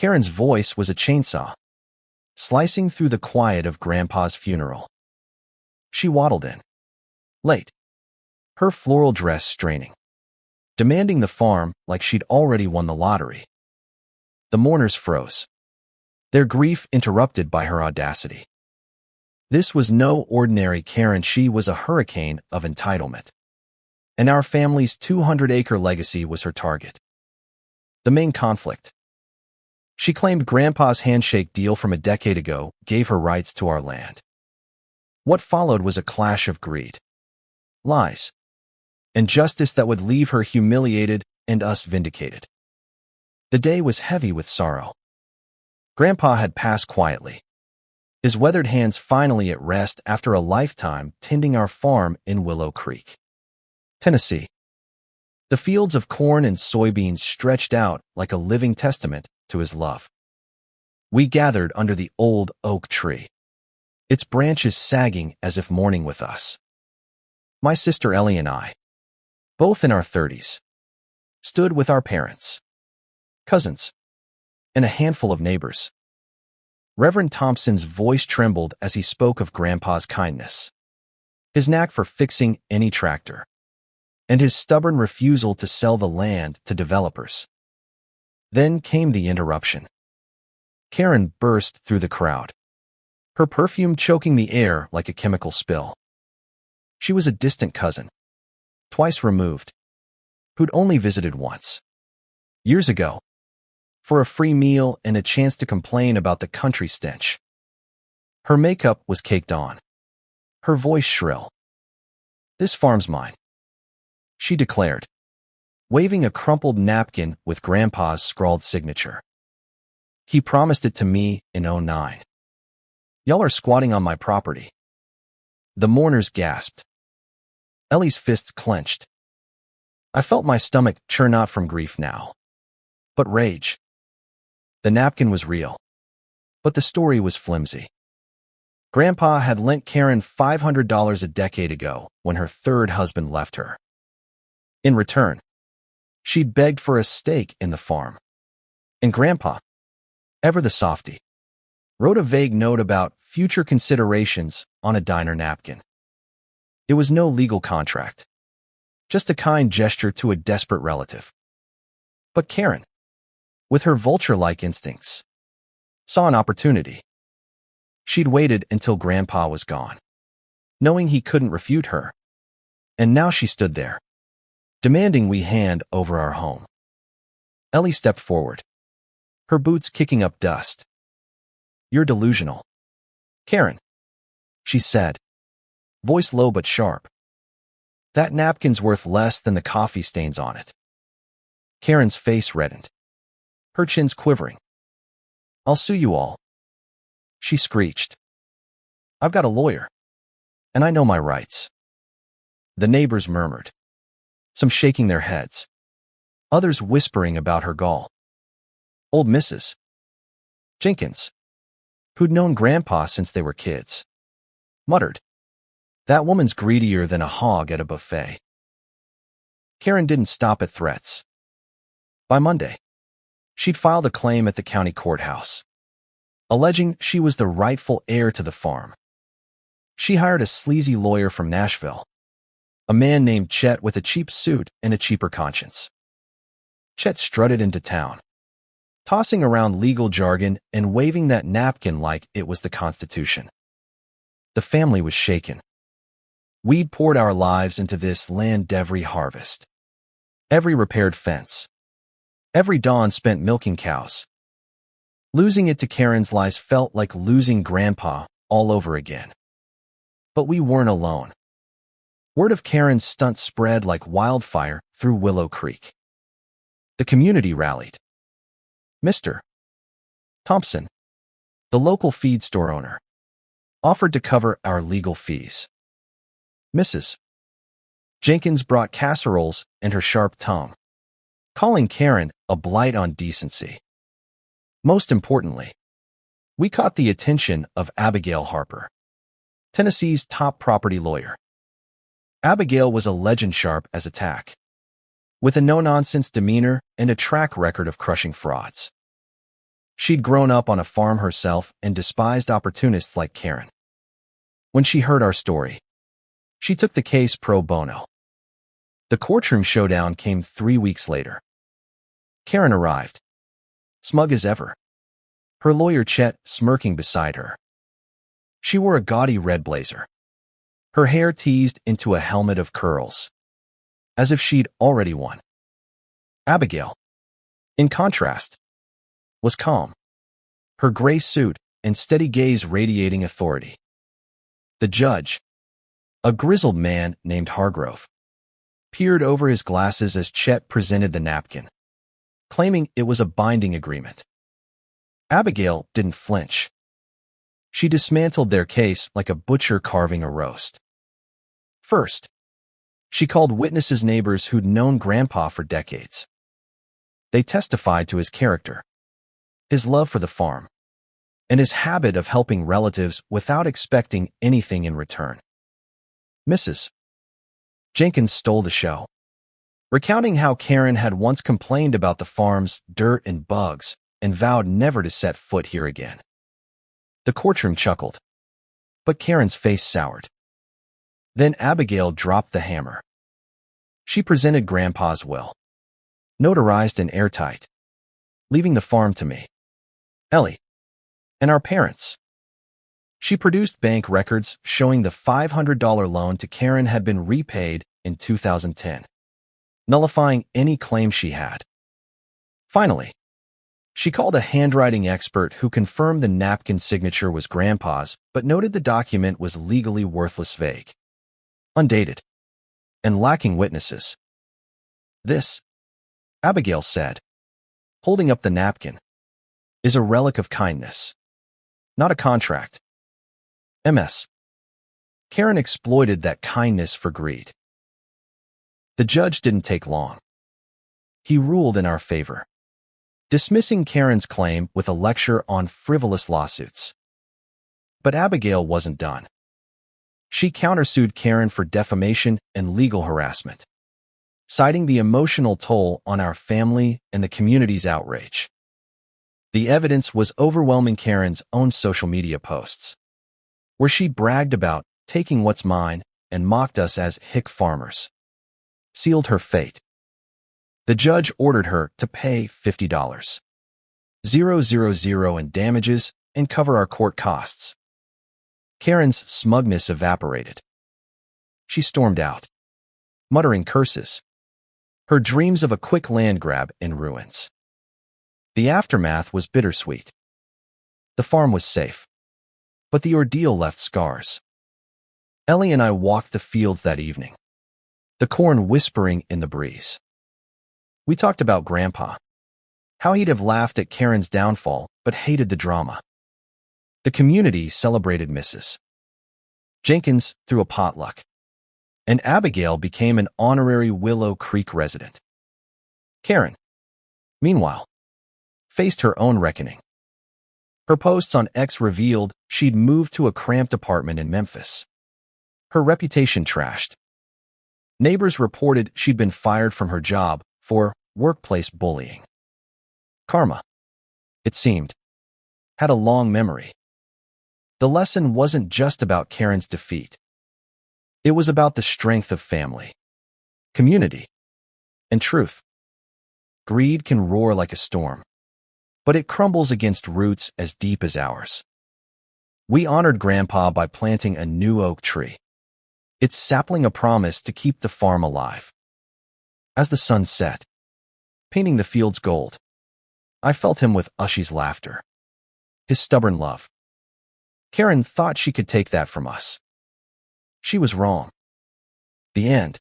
Karen's voice was a chainsaw, slicing through the quiet of Grandpa's funeral. She waddled in, late, her floral dress straining, demanding the farm like she'd already won the lottery. The mourners froze, their grief interrupted by her audacity. This was no ordinary Karen, she was a hurricane of entitlement. And our family's 200-acre legacy was her target. The main conflict. She claimed Grandpa's handshake deal from a decade ago gave her rights to our land. What followed was a clash of greed, lies, and justice that would leave her humiliated and us vindicated. The day was heavy with sorrow. Grandpa had passed quietly, his weathered hands finally at rest after a lifetime tending our farm in Willow Creek, Tennessee. The fields of corn and soybeans stretched out like a living testament to his love. We gathered under the old oak tree, its branches sagging as if mourning with us. My sister Ellie and I, both in our 30s, stood with our parents, cousins, and a handful of neighbors. Reverend Thompson's voice trembled as he spoke of Grandpa's kindness, his knack for fixing any tractor, and his stubborn refusal to sell the land to developers. Then came the interruption. Karen burst through the crowd, her perfume choking the air like a chemical spill. She was a distant cousin, twice removed, who'd only visited once, years ago, for a free meal and a chance to complain about the country stench. Her makeup was caked on, her voice shrill. "This farm's mine," she declared, waving a crumpled napkin with Grandpa's scrawled signature. "He promised it to me in '09. Y'all are squatting on my property." The mourners gasped. Ellie's fists clenched. I felt my stomach churn, not from grief now, but rage. The napkin was real, but the story was flimsy. Grandpa had lent Karen $500 a decade ago when her third husband left her. In return, she'd begged for a stake in the farm. And Grandpa, ever the softy, wrote a vague note about future considerations on a diner napkin. It was no legal contract, just a kind gesture to a desperate relative. But Karen, with her vulture-like instincts, saw an opportunity. She'd waited until Grandpa was gone, knowing he couldn't refute her. And now she stood there, demanding we hand over our home. Ellie stepped forward, her boots kicking up dust. "You're delusional, Karen," she said, voice low but sharp. "That napkin's worth less than the coffee stains on it." Karen's face reddened, her chins quivering. "I'll sue you all," she screeched. "I've got a lawyer, and I know my rights." The neighbors murmured, some shaking their heads, others whispering about her gall. Old Mrs. Jenkins, who'd known Grandpa since they were kids, muttered, "That woman's greedier than a hog at a buffet." Karen didn't stop at threats. By Monday, she'd filed a claim at the county courthouse, alleging she was the rightful heir to the farm. She hired a sleazy lawyer from Nashville, a man named Chet with a cheap suit and a cheaper conscience. Chet strutted into town, tossing around legal jargon and waving that napkin like it was the Constitution. The family was shaken. We'd poured our lives into this land debris harvest. Every repaired fence, every dawn spent milking cows. Losing it to Karen's lies felt like losing Grandpa all over again. But we weren't alone. Word of Karen's stunt spread like wildfire through Willow Creek. The community rallied. Mr. Thompson, the local feed store owner, offered to cover our legal fees. Mrs. Jenkins brought casseroles and her sharp tongue, calling Karen a blight on decency. Most importantly, we caught the attention of Abigail Harper, Tennessee's top property lawyer. Abigail was a legend sharp as a tack, with a no-nonsense demeanor and a track record of crushing frauds. She'd grown up on a farm herself and despised opportunists like Karen. When she heard our story, she took the case pro bono. The courtroom showdown came 3 weeks later. Karen arrived, smug as ever, her lawyer Chet smirking beside her. She wore a gaudy red blazer, her hair teased into a helmet of curls, as if she'd already won. Abigail, in contrast, was calm, her gray suit and steady gaze radiating authority. The judge, a grizzled man named Hargrove, peered over his glasses as Chet presented the napkin, claiming it was a binding agreement. Abigail didn't flinch. She dismantled their case like a butcher carving a roast. First, she called witnesses neighbors who'd known Grandpa for decades. They testified to his character, his love for the farm, and his habit of helping relatives without expecting anything in return. Mrs. Jenkins stole the show, recounting how Karen had once complained about the farm's dirt and bugs and vowed never to set foot here again. The courtroom chuckled, but Karen's face soured. Then Abigail dropped the hammer. She presented Grandpa's will, notarized and airtight, leaving the farm to me, Ellie, and our parents. She produced bank records showing the $500 loan to Karen had been repaid in 2010, nullifying any claim she had. Finally, she called a handwriting expert who confirmed the napkin signature was Grandpa's, but noted the document was legally worthless, vague, undated, and lacking witnesses. This, Abigail said, holding up the napkin, is a relic of kindness, not a contract. MS. Karen exploited that kindness for greed. The judge didn't take long. He ruled in our favor, dismissing Karen's claim with a lecture on frivolous lawsuits. But Abigail wasn't done. She countersued Karen for defamation and legal harassment, citing the emotional toll on our family and the community's outrage. The evidence was overwhelming. Karen's own social media posts, where she bragged about taking what's mine and mocked us as hick farmers, sealed her fate. The judge ordered her to pay $50,000 in damages and cover our court costs. Karen's smugness evaporated. She stormed out, muttering curses, her dreams of a quick land grab in ruins. The aftermath was bittersweet. The farm was safe, but the ordeal left scars. Ellie and I walked the fields that evening, the corn whispering in the breeze. We talked about Grandpa, how he'd have laughed at Karen's downfall but hated the drama. The community celebrated Mrs. Jenkins through a potluck, and Abigail became an honorary Willow Creek resident. Karen, meanwhile, faced her own reckoning. Her posts on X revealed she'd moved to a cramped apartment in Memphis, her reputation trashed. Neighbors reported she'd been fired from her job for workplace bullying. Karma, it seemed, had a long memory. The lesson wasn't just about Karen's defeat. It was about the strength of family, community, and truth. Greed can roar like a storm, but it crumbles against roots as deep as ours. We honored Grandpa by planting a new oak tree, its sapling a promise to keep the farm alive. As the sun set, painting the fields gold, I felt him with Ushy's laughter, his stubborn love. Karen thought she could take that from us. She was wrong. The end.